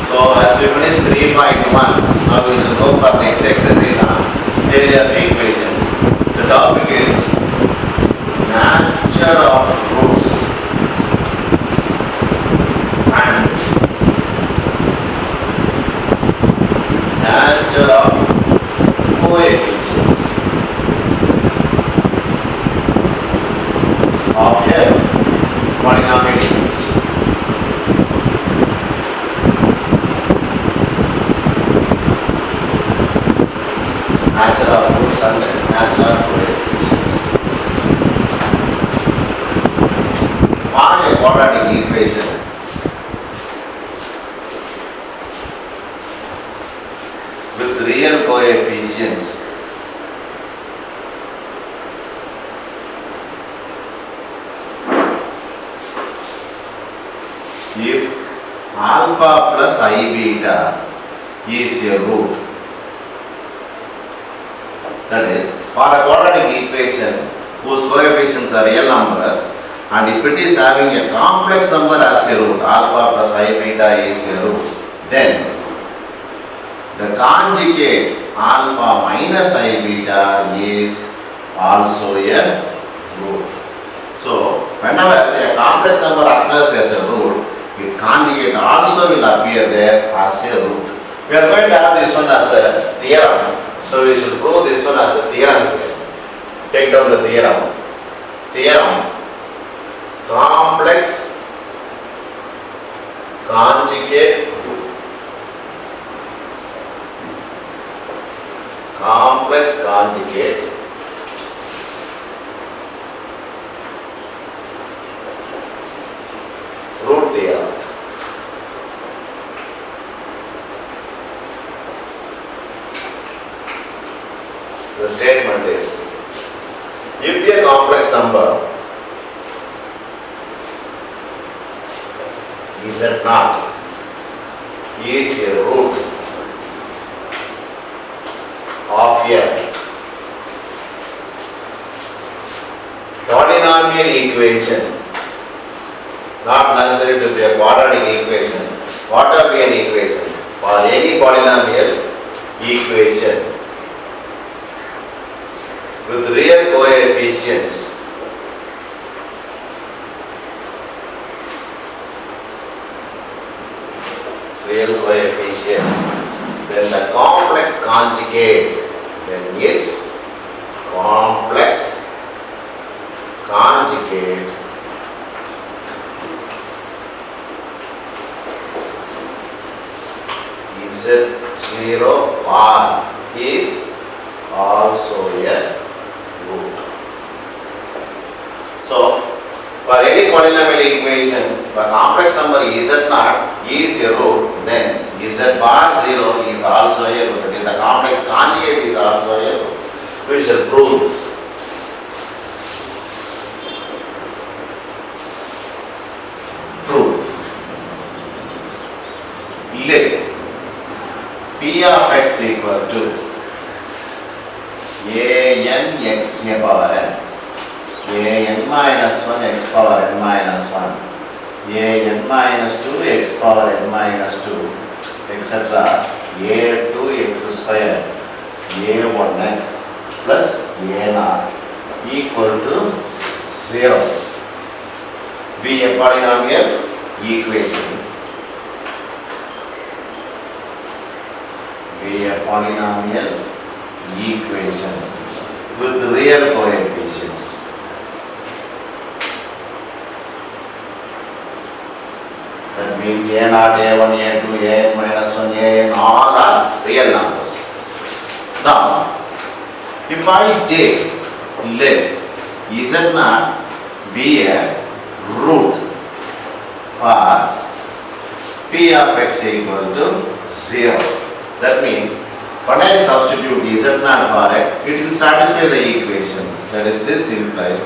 So as we finish 3.1, now we shall go for next exercise on area of equations. The topic is nature of roots and nature of coefficients of a polynomial equation. Nature of roots and nature of coefficients. Find a quadratic equation with real coefficients if alpha plus I beta is a root. That is, for a quadratic equation whose coefficients are real numbers, and if it is having a complex number as a root, alpha plus I beta is a root, then the conjugate alpha minus I beta is also a root. So, whenever a complex number occurs as a root, its conjugate also will appear there as a root. We are going to have this one as a theorem. So we should prove this one as a theorem. Take down the theorem. Theorem: complex conjugate root theorem. The statement is, if a complex number Z0 is a root of a polynomial equation, not necessary to be a quadratic equation, whatever be an equation, for any polynomial equation with real coefficients then the complex conjugate, then its complex conjugate Z0 R is also a root. So, for any polynomial equation, the complex number Z0 is a root, then Z bar 0 is also a root. If the complex conjugate is also a root. We shall prove this. Proof. Let P of x equal to an x power n minus 1 x power n minus 1 an minus 2 x power n minus 2 etc. a2 x square a1x plus a0 equal to 0 be a polynomial equation. With real coefficients. That means a0, a1, a2, an minus 1, an all are real numbers. Now, if I take let Z0 be a root for P of x equal to 0. That means when I substitute Z0 for x, it will satisfy the equation. That is, this implies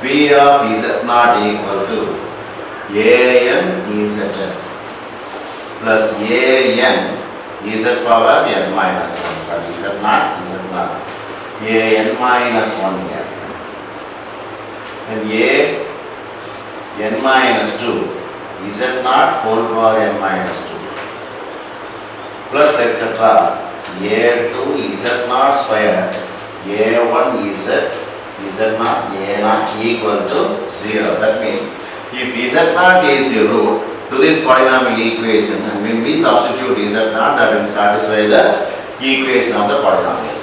P of Z0 equal to an Z plus an Z power n minus 1. Sorry, Z0 an minus 1 here. And n minus 2 Z0 whole power n minus 2 plus etc. A2 Z0 square A1 Z0 A0 equal to 0. That means if Z0 is the root to this polynomial equation, and when we substitute Z0, that will satisfy the equation of the polynomial.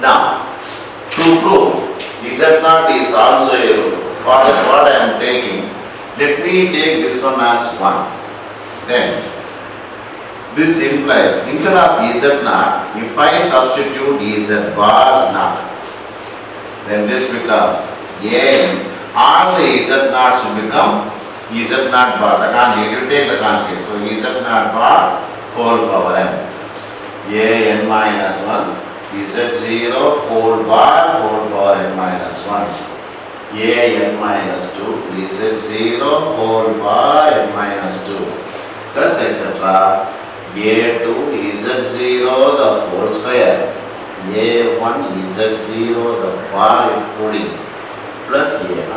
Now, to prove Z0 is also a root, for that what I am taking, let me take this one as 1. Then this implies instead of Z0, if I substitute Z bar not, then this becomes An. All the Z0s will become Z0 bar, the conjugate. You take the conjugate. So Z0 bar whole power n. An minus 1, Z0 whole bar whole power n minus 1. An minus 2, Z0 whole bar n minus 2. Plus etc. A2 Z0 the whole square. A1 Z0 the bar including plus A0.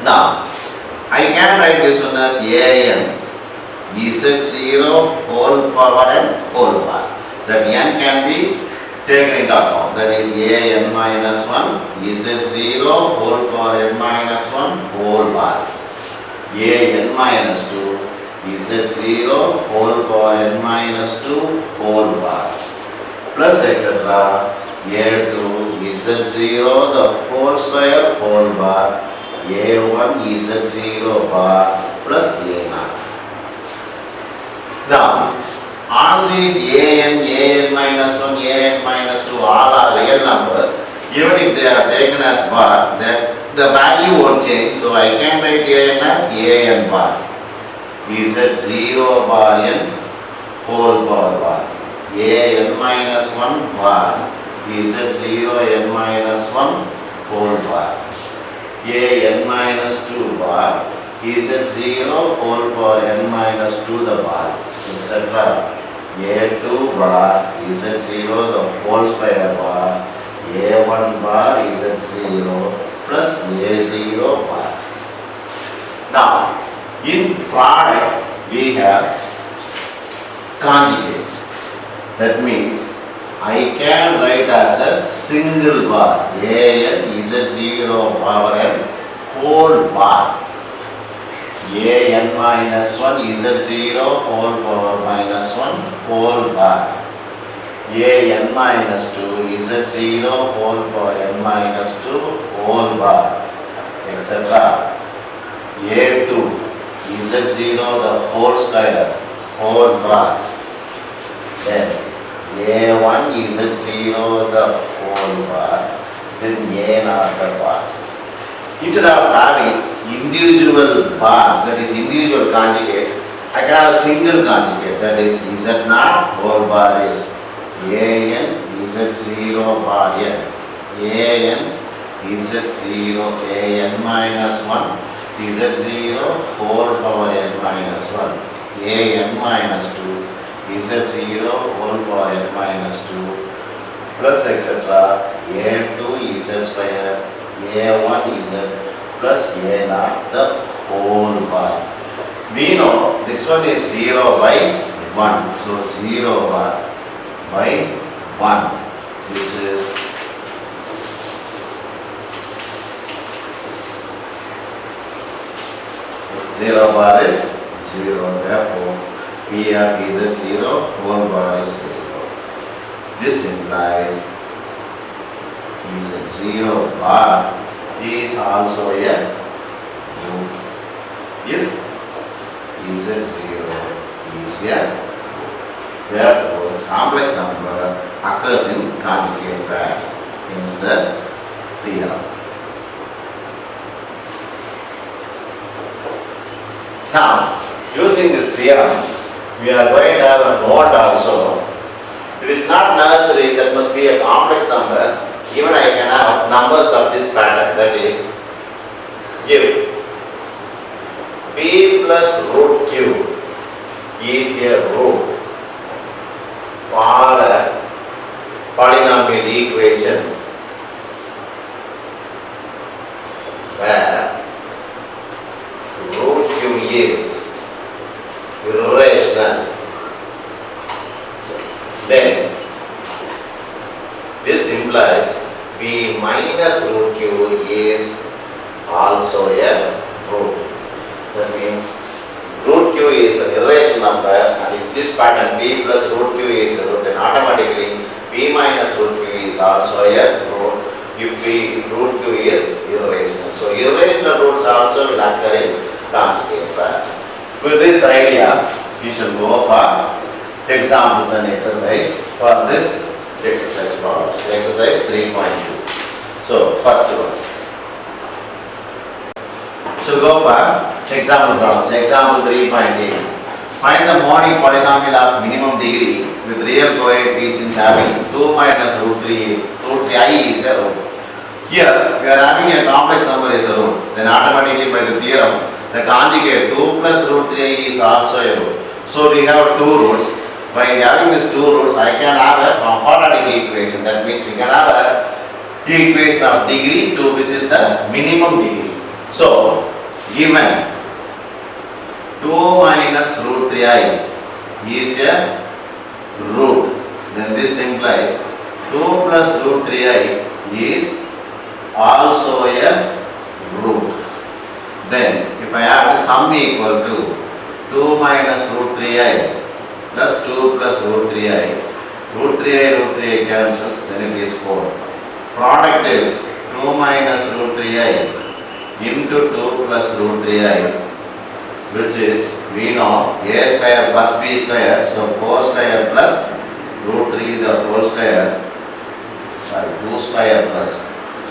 Now, I can write this one as An Z0 whole power n whole bar. That n can be taken into account. That is An minus 1 Z0 whole power n minus 1 whole bar. An minus 2 Z0 whole power n minus 2 whole bar. Plus etc. A2 Z0 the whole square whole bar. A1 Z0 bar plus A0. Now, all these An minus 1, An minus 2 all are real numbers. Even if they are taken as bar, then the value won't change. So I can write An as An bar. Z0 bar n whole power bar. An minus 1 bar. Z0 n minus 1 whole bar. An minus 2 bar. Z0 whole power n minus 2 the bar, etc. A2 bar Z0 the whole square bar. A1 bar Z0 plus A0 bar. Now, in product we have conjugates. That means I can write as a single bar An Z0 power n whole bar. An minus 1 Z0 whole power minus 1 whole bar. An minus 2 Z0 whole power n minus 2 whole bar, etc. A2 Z0 the whole square whole bar. Then A1 Z0 the whole bar. Then A0 the bar. Instead of having individual bars, that is individual conjugate, I can have a single conjugate, that is Z0 whole bar is An Z0 bar n. An Z0 An minus 1 Z0 whole power n minus 1. An minus 2 Z0 whole power n minus 2 plus etc. A2 Z square A1 Z plus A0 the whole bar. We know this one is 0 by 1. So 0 bar by 1, which is 0 bar is 0. Therefore, P of Z0 whole bar is 0. This implies Z0 bar is also a root if Z0 is a root. Therefore, complex number occurs in conjugate pairs. Hence the theorem. Now, using this theorem, we are going to have a note also. It is not necessary that must be a complex number. Even I can have numbers of this pattern. That is, if P plus root Q is a root for a polynomial equation where root Q is irrational then this implies p minus root q is also a root. That means root q is an irrational number, and if this pattern p plus root q is a root, then automatically p minus root q is also a root if root q is irrational. So irrational roots also will occur in conjugate pair. With this idea, we shall go for examples and exercise for this exercise problems. Exercise 3.2. So first one. So go for example problems. Example 3.8. Find the monic polynomial of minimum degree with real coefficients having 2 minus root 3 is root 3I is a root. Here we are having a complex number as a root. Then automatically by the theorem, the conjugate 2 plus root 3I is also a root. So we have two roots. By having these two roots, I can have a quadratic equation. That means we can have a equation of degree 2, which is the minimum degree. So given 2 minus root 3I is a root, then this implies 2 plus root 3I is also a root. Then if I have sum equal to 2 minus root 3I plus 2 plus root 3I, root 3I cancels, then it is 4. Product is 2 minus root 3I into 2 plus root 3I, which is, we know, a square plus b square, so 4 square plus root 3 the whole square, 2 square plus,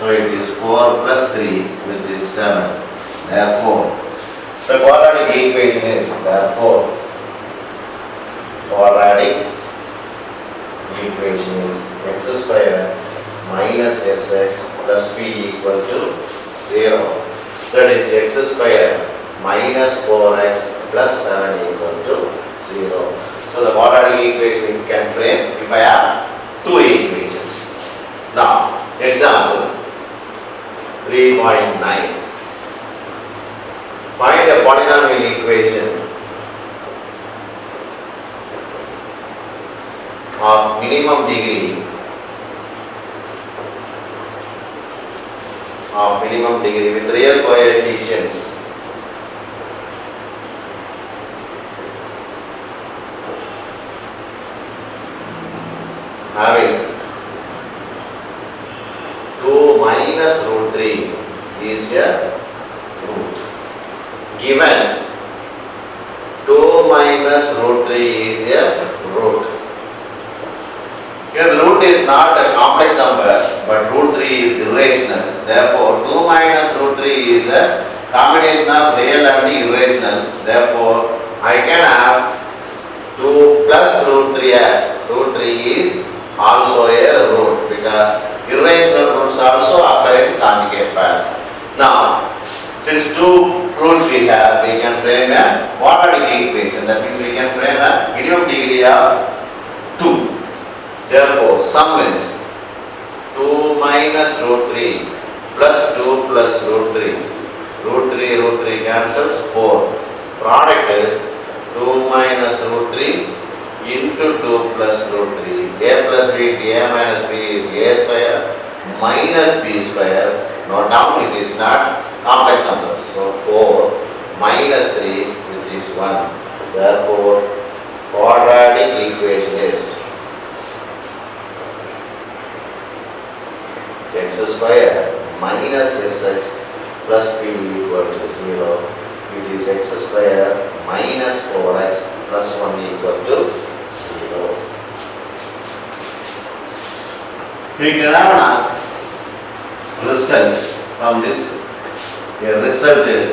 so it is 4 plus 3, which is 7. Therefore, the quadratic equation is, therefore, quadratic equation is x square minus sx plus p equal to 0. That is x square minus 4x plus 7 equal to 0. So the quadratic equation we can frame if I have two equations. Now, example 3.9. Find a polynomial equation of minimum degree with real coefficients having 2 minus root 3 is a root. Given 2 minus root 3 is a root. Here the root is not a complex number, but root 3 is irrational. Therefore, 2 minus root 3 is a combination of real and irrational. Therefore, I can have 2 plus root 3. Root 3 is also a root because irrational roots also occur in conjugate pairs. Now, since two roots we have, we can frame a quadratic equation. That means we can frame a minimum degree of 2. Therefore, sum is 2 minus root 3 plus 2 plus root 3. Root 3 cancels 4. Product is 2 minus root 3 into 2 plus root 3. A plus b, a minus b is a square minus b square. Note down, it is not complex numbers. So 4 minus 3, which is 1. Therefore, quadratic equation is x square minus sx plus p equal to 0. It is x square minus 4x plus 1 equal to 0. We can have a result from this. The result is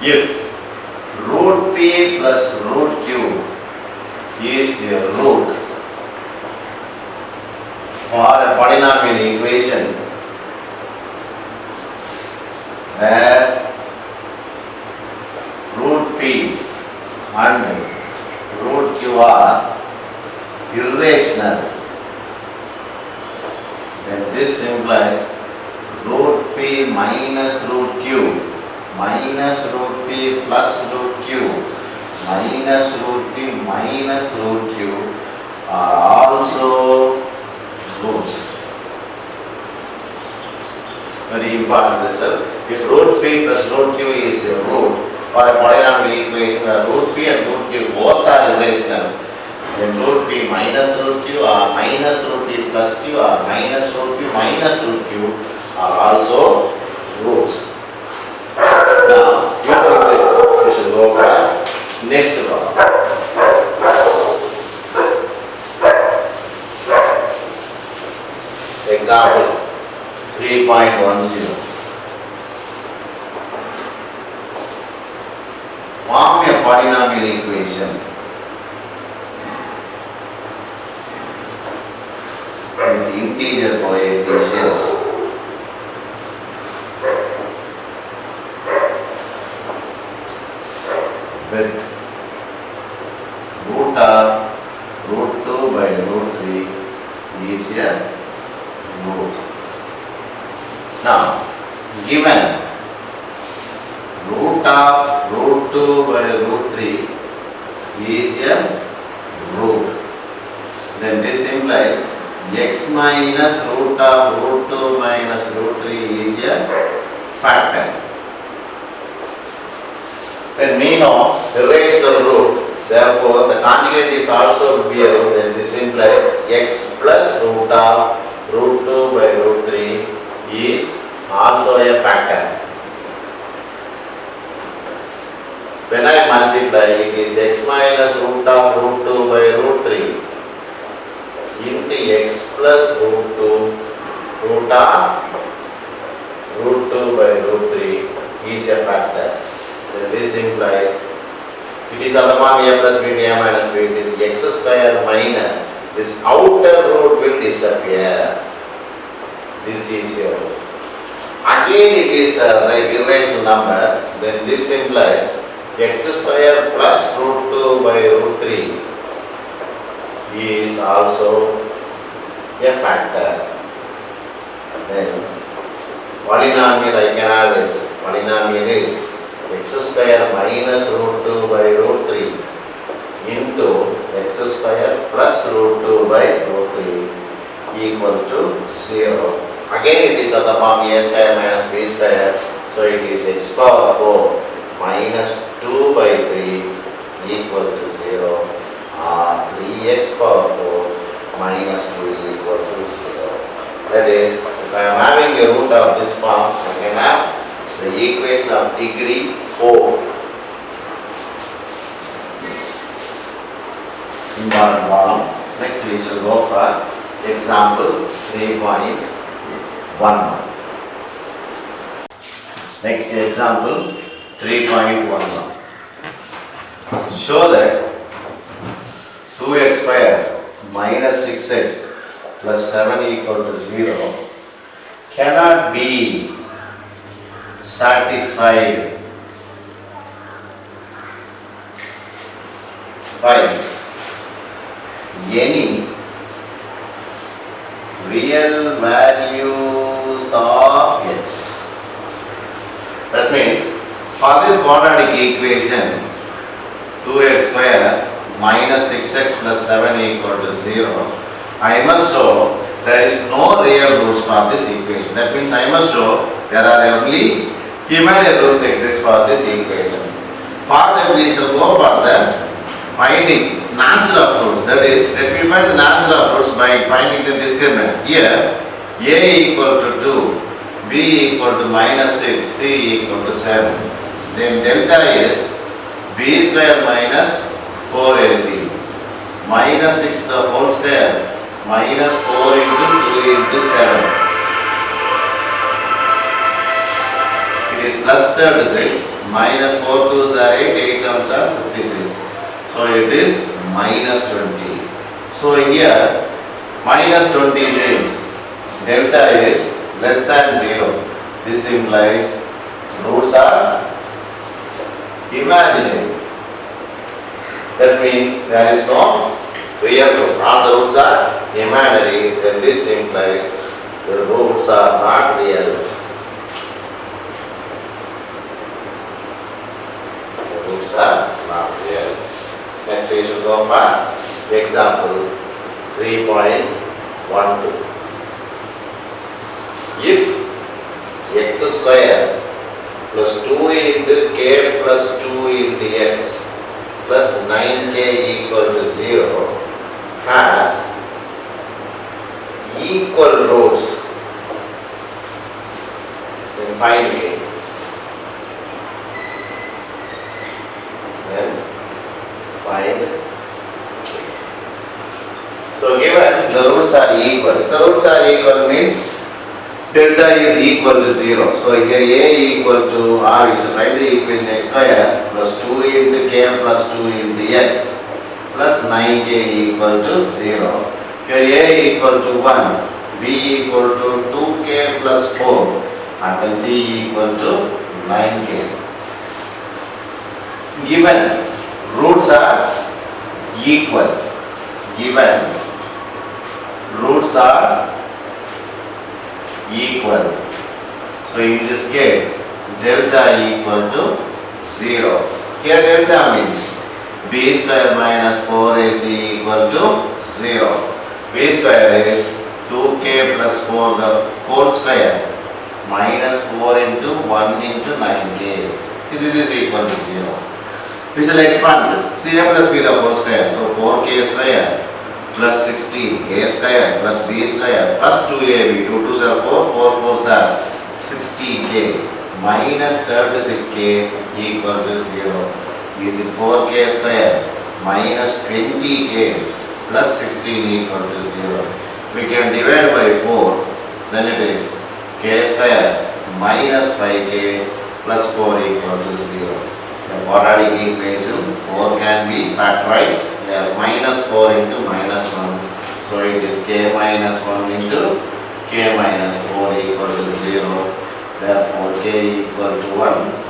if root p plus root q is a root for a polynomial equation where root p and root q are irrational, then this implies root p minus root q minus root p plus root q minus root p minus root q are also roots. Very important result. If root p plus root q is a root for a polynomial equation where root p and root q both are irrational, then root p minus root q or minus root p plus q or minus root p minus root q are also roots. Now, using this, we should go for next problem. Example 3.10. Form a polynomial equation with integer coefficients with root of root 2 by root 3 is a root. Now, given root of root 2 by root 3 is a root, then this implies x minus root of root 2 minus root 3 is a factor. Then we know irrational root, therefore the conjugate is also be a root, and this implies x plus root of root 2 by root 3 is also a factor. When I multiply, it is x minus root of root 2 by root 3 into x plus root 2 root of root 2 by root 3 is a factor. Then this implies it is other form a plus b into a minus b, it is x square minus this outer root will disappear. This is your root. Again it is a irrational number, then this implies x square plus root 2 by root 3 is also a factor. Then polynomial I can have this. Polynomial is x square minus root 2 by root 3 into x square plus root 2 by root 3 equal to 0. Again it is of the form a square minus b square, so it is x power 4 minus 2 by 3 equal to 0 or 3x power 4 minus 2 equal to 0. That is, if I am having a root of this form, I can have the equation of degree 4. Important problem. Next we shall go for example 3.11. Next example 3.11. Show that 2x square minus 6x plus 7 equal to 0 cannot be satisfied by any real values of x. That means for this quadratic equation 2x square minus 6x plus 7 equal to 0, I must show there is no real roots for this equation. That means I must show there are only imaginary roots exist for this equation. For that we shall go for the finding natural roots. That is, let me find the natural roots by finding the discriminant. Here a equal to 2, b equal to minus 6, c equal to 7. Then delta is b square minus 4ac minus 6 the whole square minus 4 into 2 into 7. It is plus 36 minus 4 2s are 8, 8 7s are 56. So it is minus 20. So here minus 20 means delta is less than 0. This implies roots are imaginary. That means there is no real root. All the roots are imaginary. Then this implies the roots are not real. The roots are not real. Next we should go for example 3.12. If x square plus 2 into k plus 2 into x plus 9k equal to 0 has equal roots, then find k. Then find k. So given the roots are equal, if the roots are equal means delta is equal to 0. So here a equal to r, you should write the equation x square plus 2 into k plus 2 into x plus 9k equal to 0. Here a equal to 1, b equal to 2k plus 4 and then c equal to 9k. Given roots are equal, given roots are equal. So in this case, delta equal to 0. Here delta means b square minus 4ac equal to 0. b square is 2k plus 4 the whole square minus 4 into 1 into 9k. This is equal to 0. We shall expand this. c plus b the whole square. So 4k square plus 16 a square plus b square plus 2ab, 2 2s are 4, 4 4s are 16k minus 36k equal to 0. Is it 4k square minus 20k plus 16 equal to 0. We can divide by 4, then it is k square minus 5k plus 4 equal to 0. The quadratic equation 4 can be factorized as minus 4 into minus 1. So it is k minus 1 into k minus 4 equal to 0. Therefore k equal to 1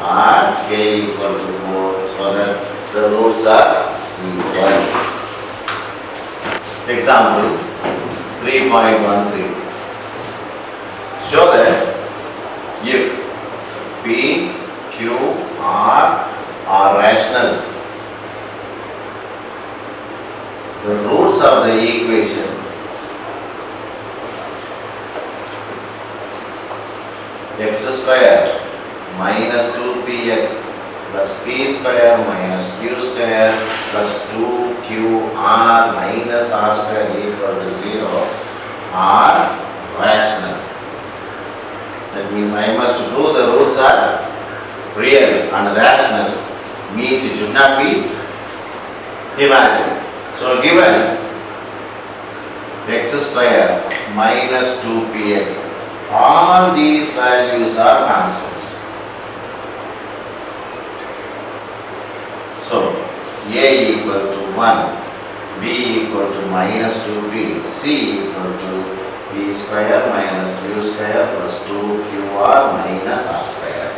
or k equal to 4, so that the roots are equal. Example 3.13. Show that if p, q, r are rational, the roots of the equation x square minus 2px plus p square minus q square plus 2qr minus r square equal to 0 are rational. That means I must prove the roots are real and rational, means it should not be imaginary. So given x square minus 2px, all these values are constants. So a equal to 1, b equal to minus 2p, c equal to p square minus q square plus 2qr minus r square.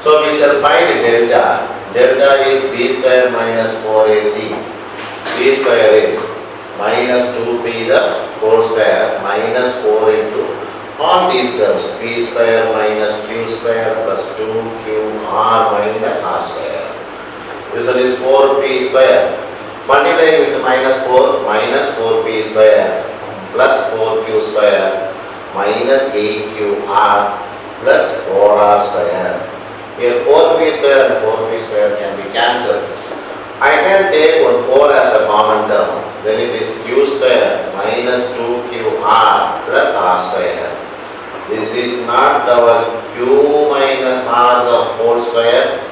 So we shall find delta. Delta is b square minus 4ac. b square is minus 2p the whole square minus 4 into all these terms p square minus q square plus 2qr minus r square. This one is 4p square. Multiplying with minus 4 minus 4p square plus 4q square minus 8qr plus 4r square. Here 4p square and 4p square can be cancelled. I can take one 4 as a common term. Then it is q square minus 2qr plus r square. This is not our q minus r the whole square.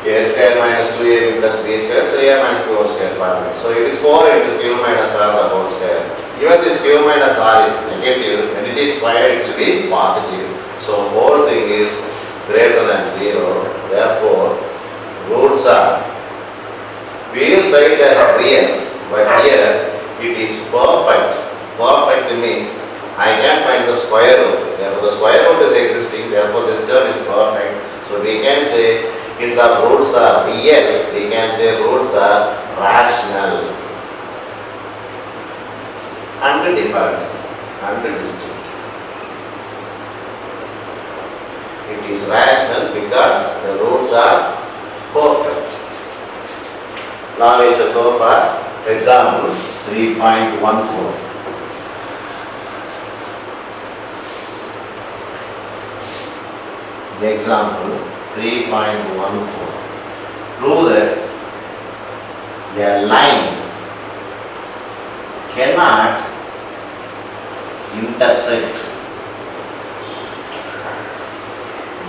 A square minus 2ab plus b square. So a minus b whole square formula. So it is 4 into q minus r the whole square. Even this q minus r is negative. When it is squared, it will be positive. So whole thing is greater than 0. Therefore, roots are, we use it as real, but here it is perfect. Perfect means I can find the square root. Therefore, the square root is existing. Therefore, this term is perfect. So we can say if the roots are real, we can say roots are rational and different and distinct. It is rational because the roots are perfect. Now we shall go for example 3.14. Example 3.14. Prove that a line cannot intersect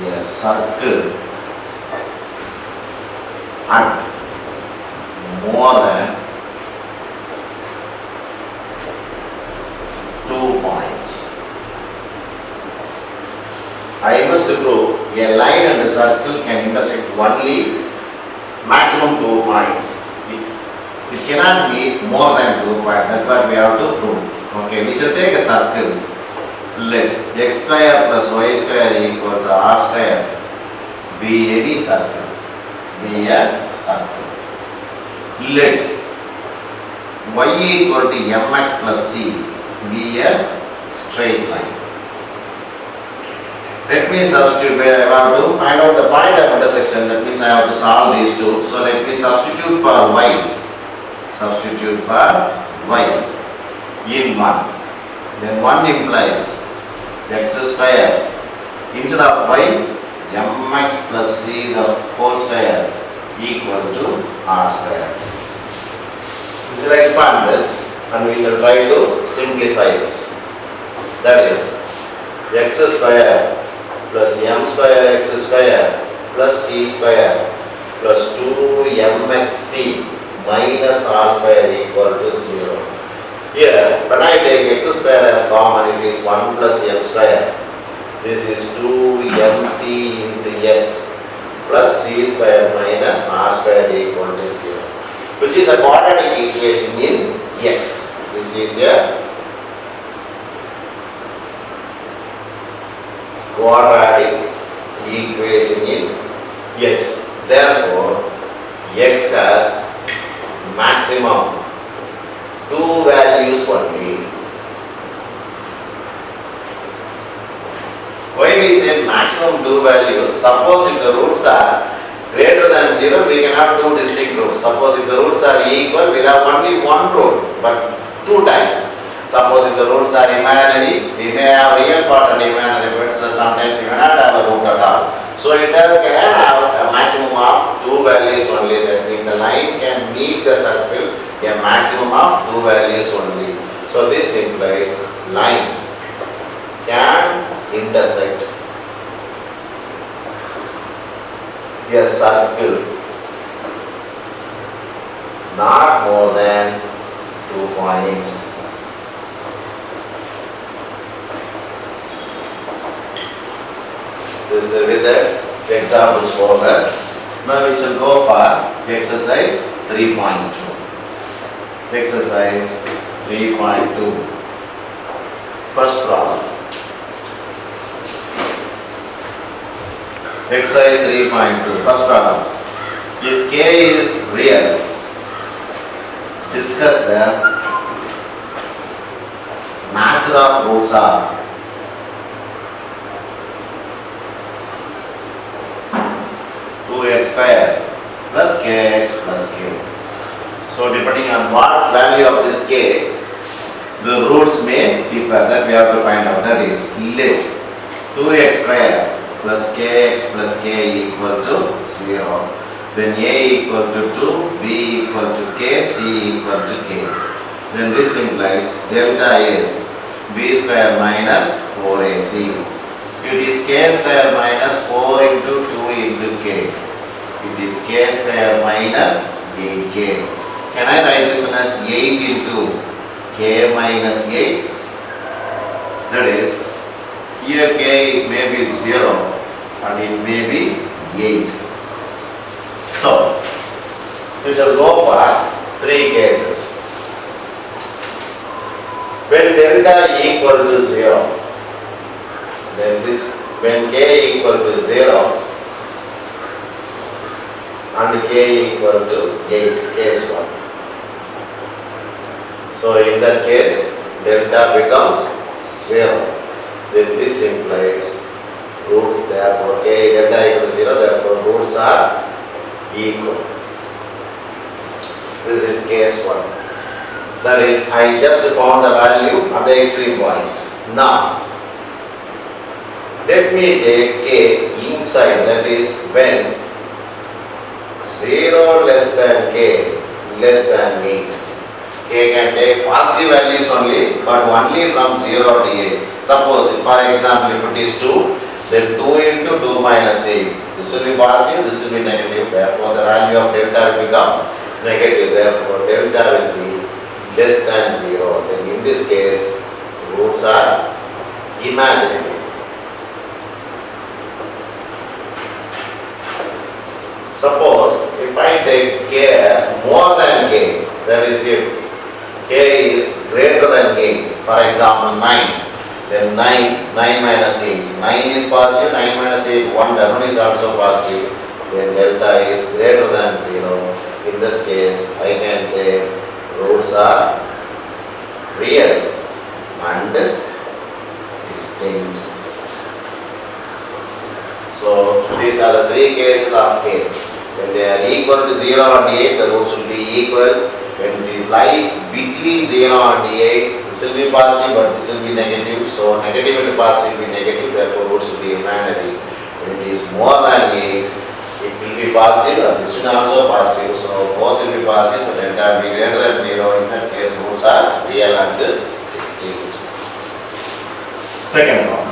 a circle at more than 2 points. I must prove a line and a circle can intersect only maximum 2 points. It cannot be more than 2 points. That's what we have to prove. Okay, we shall take a circle. Let x square plus y square equal to r square be any circle. Be a circle. Let y equal to mx plus c be a straight line. Let me substitute where I want to find out the point of intersection. That means I have to solve these two. So let me substitute for y. Substitute for y in 1. Then 1 implies x square instead of y mx plus c the whole square equal to r square. We shall expand this and we shall try to simplify this. That is x square plus m square x square plus c square plus 2mxc minus r square equal to 0. Here, when I take x square as common, it is 1 plus m square. This is 2mc into x plus c square minus r square equal to 0, which is a quadratic equation in x. This is a quadratic equation in x. Therefore, x has maximum 2 values only. Why we say maximum 2 values? Suppose if the roots are greater than 0, we can have 2 distinct roots. Suppose if the roots are equal, we will have only 1 root, but 2 times. Suppose if the roots are imaginary, we may have real part and imaginary, but sometimes we may not have a root at all. So it can have a maximum of 2 values only. That means the line can meet the circle a maximum of 2 values only. So this implies line can intersect a circle not more than 2 points. This is with the examples forward. Now we shall go for exercise 3.2. Exercise 3.2. First problem. Exercise 3.2. First problem. If k is real, discuss the nature of roots are 2x square plus kx plus k. So depending on what value of this k, the roots may differ. That we have to find out. That is, let 2x square plus kx plus k equal to 0. Then a equal to 2, b equal to k, c equal to k. Then this implies delta is b square minus 4ac. It is k square minus 4 into 2 into k. It is k square minus 8k. Can I write this one as 8 into k minus 8? That is, here k may be 0 and it may be 8. So, we shall go for 3 cases. When delta equal to 0, then this, when k equal to 0 and k equal to 8, case 1. So in that case, delta becomes 0. Then this implies roots, therefore k delta equal to 0, therefore roots are equal. case 1. That is, I just found the value at the extreme points. Now, let me take k inside, that is when 0 less than k less than 8. K can take positive values only, but only from 0 to 8. Suppose, for example, if it is 2, then 2 into 2 minus 8. This will be positive, this will be negative. Therefore, the value of delta will become negative. Therefore, delta will be less than 0. Then in this case, roots are imaginary. Suppose if I take k as more than k, that is if k is greater than 8, for example 9, then 9 minus 8. 9 is positive, 9 minus 8, 1 term is also positive. Then delta is greater than 0. In this case, I can say roots are real and distinct. So these are the three cases of k. When they are equal to 0 and 8, the roots will be equal. When it lies between 0 and 8, this will be positive, but this will be negative. So negative into positive will be negative, therefore roots will be imaginary. When it is more than 8, it will be positive, and this will also positive. So both will be positive, so delta will be greater than 0. In that case, roots are real and distinct. Second problem.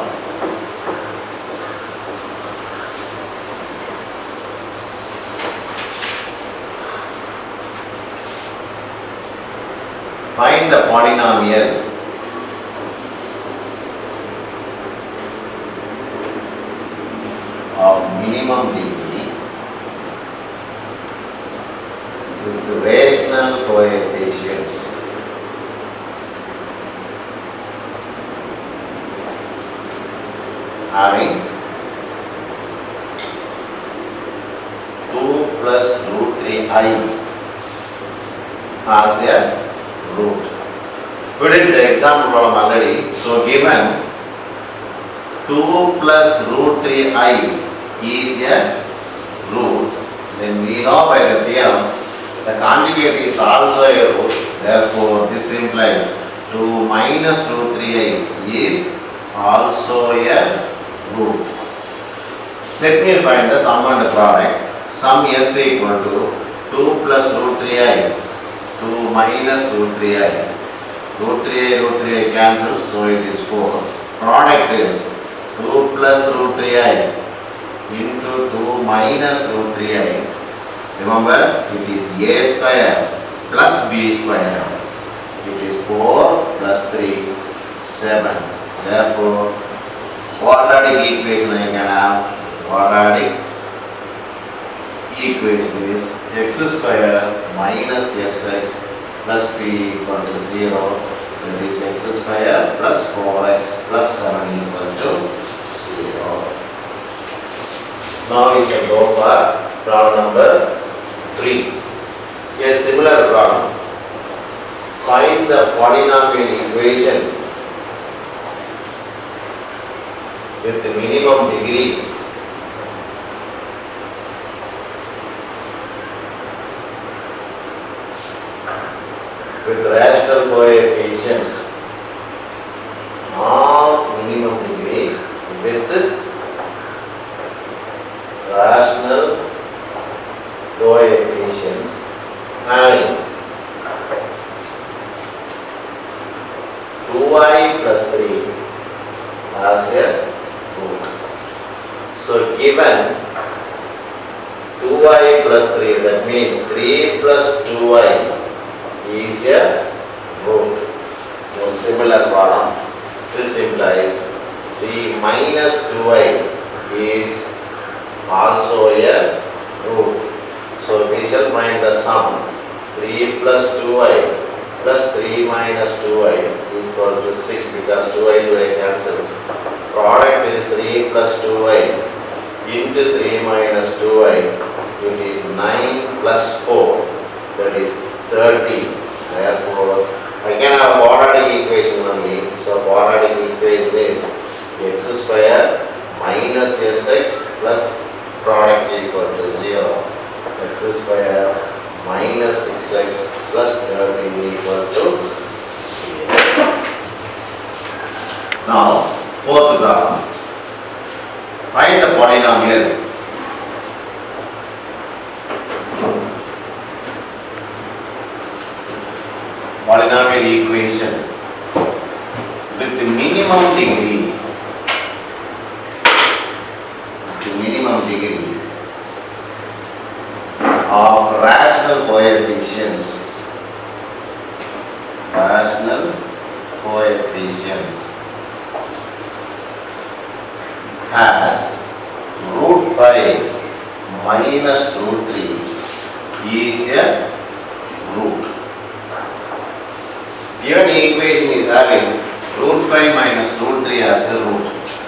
Find the polynomial of minimum degree with rational coefficients having 2 plus root 3i as a root. We did the example problem already. So given 2 plus root 3i is a root, then we know by the theorem the conjugate is also a root. Therefore, this implies 2 minus root 3i is also a root. Let me find the sum and the product. Sum s equal to 2 plus root 3i 2 minus root 3i. Root 3i cancels, so it is 4. Product is 2 plus root 3i into 2 minus root 3i. Remember, it is a square plus b square. It is 4 plus 3, 7. Therefore, quadratic equation I can have. Quadratic equation is x square minus sx plus b equal to 0. That is x square plus 4x plus 7 equal to 0. Now we shall go for problem number 3. A similar problem. Find the polynomial equation with the minimum degree with rational coefficients of minimum degree with rational coefficients having 2i plus 3 as a root. So given 2i plus 3, that means 3 plus 2i is a root. One similar problem. This implies 3 minus 2i is also a root. So we shall find the sum. 3 plus 2i plus 3 minus 2i equal to 6 because 2i cancels. Product is 3 plus 2i into 3 minus 2i. It is 9 plus 4. That is 30. Therefore, I can have quadratic equation only. So quadratic equation is x square minus sx plus product equal to 0. X square minus 6x plus 13 equal to 0. Now, fourth problem. Find the polynomial equation with the minimum degree of rational coefficients has root 5 minus root 3 is a root. Given equation is having root 5 minus root 3 as a root.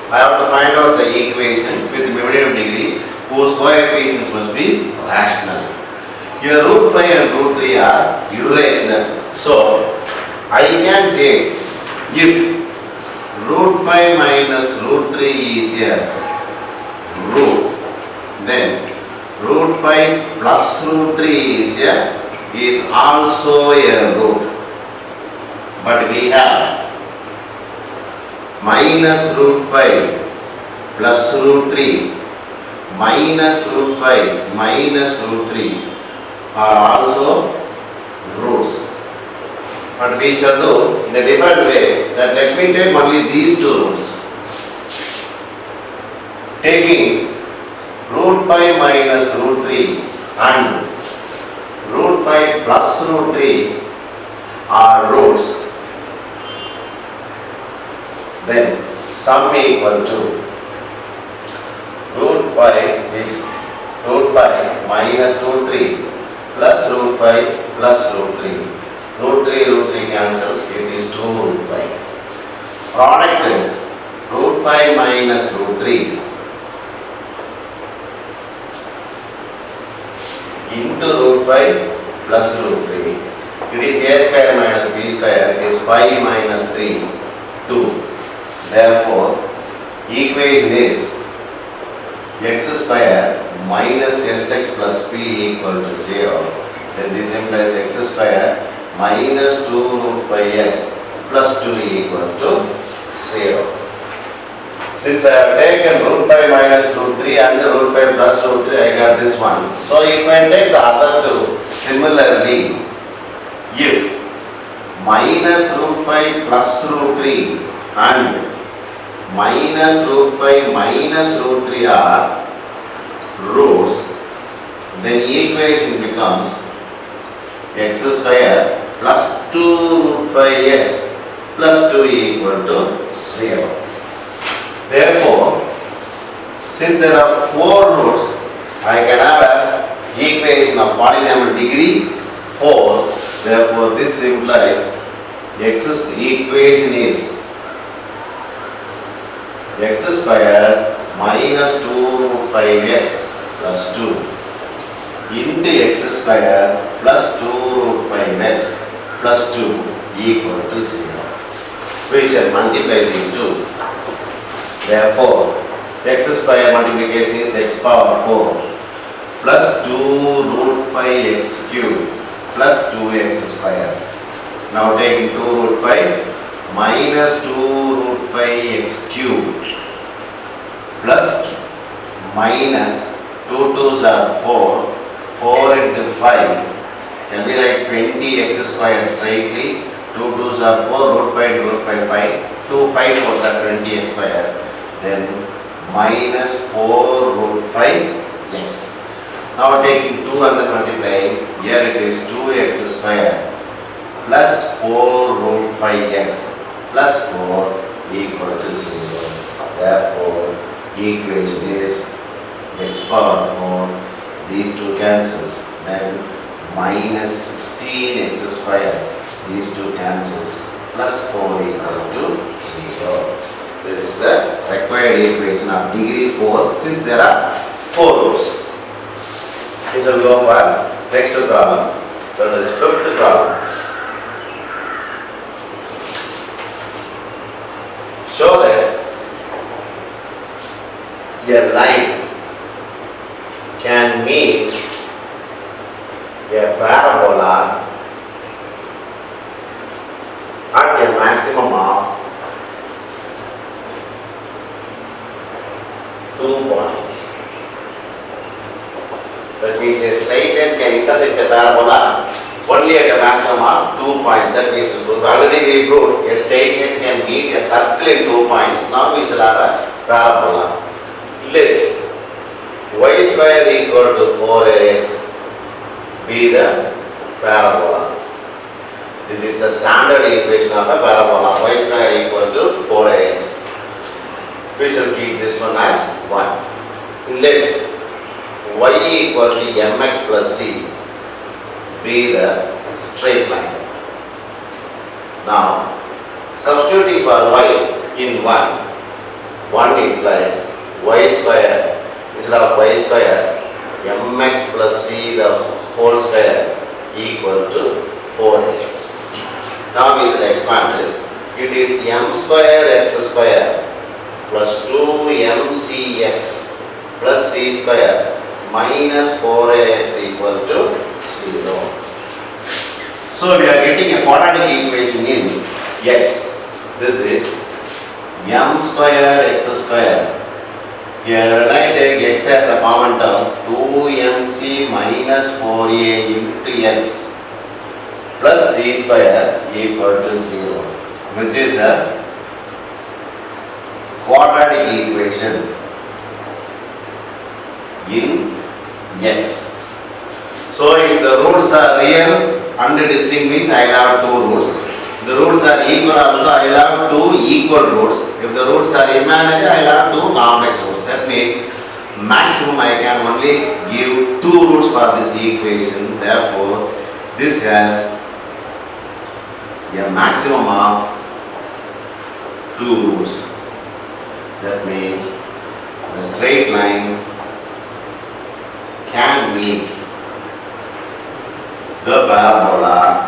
I have to find out the equation with minimum degree whose coefficients must be rational. Here root 5 and root 3 are irrational. So I can take, if root 5 minus root 3 is a root, then root 5 plus root 3 is also a root. But we have minus root 5 plus root 3 minus root 5 minus root 3 are also roots. But we shall do in a different way, that let me take only these two roots. Taking root 5 minus root 3 and root 5 plus root 3 are roots. Then sum equal to root 5 is root 5 minus root 3 plus root 5 plus root 3. Root 3 cancels, it is 2 root 5. Product is root 5 minus root 3 into root 5 plus root 3. It is a square minus b square, it is 5 minus 3, 2. Therefore, equation is x square minus sx plus p equal to 0. Then this implies x square minus 2 root 5x plus 2 equal to 0. Since I have taken root 5 minus root 3 and root 5 plus root 3, I got this one. So if I take the other two, similarly, if minus root 5 plus root 3 and minus root 5 minus root 3 are roots, then equation becomes x square plus 2 root 5x plus 2 equal to 0. Therefore, since there are 4 roots, I can have an equation of polynomial degree 4. Therefore, this implies equation is x square minus 2 root 5x plus 2 into x square plus 2 root 5x plus 2 equal to 0. We shall multiply these two. Therefore, x square multiplication is x power 4 plus 2 root 5x cube plus 2x square. Now taking 2 root 5 minus 2 root 5x cube plus minus 2 2s are 4, 4 into 5 can be like 20x square straightly, 2 2s are 4, root 5 root 5 5, 2 5 4s are 20x square, then minus 4 root 5x. Now taking 2 and then multiplying, here it is 2x square plus 4 root 5x plus 4 equal to 0. Therefore, equation is x power 4, these two cancels, then minus 16x square, these two cancels, plus 4 equal to 0. This is the required equation of degree 4 since there are 4 roots. We shall go for next problem, that is fifth problem. Show that a line can meet a parabola That means a straight line can intersect a parabola only at a maximum of 2 points. That means already we proved a straight line can meet a circle in 2 points. Now we shall have a parabola. Let y square equal to 4ax be the parabola. This is the standard equation of a parabola. Y square equal to 4ax. We shall keep this one as 1. Let y equal to mx plus c be the straight line. Now, substituting for y in 1 implies y square, instead of y square, mx plus c the whole square equal to 4x. Now we shall expand this. It is m square x square plus 2mcx plus c square minus 4ax equal to 0. So we are getting a quadratic equation in x. This is m square x square. Here when I take x as a common term, 2mc minus 4a into x plus c square equal to 0, which is a quadratic equation in x. So if the roots are real and distinct means I will have 2 roots. If the roots are equal also I will have 2 equal roots. If the roots are imaginary I will have 2 complex roots. That means maximum I can only give 2 roots for this equation. Therefore this has a maximum of 2 roots. That means the straight line can meet the parabola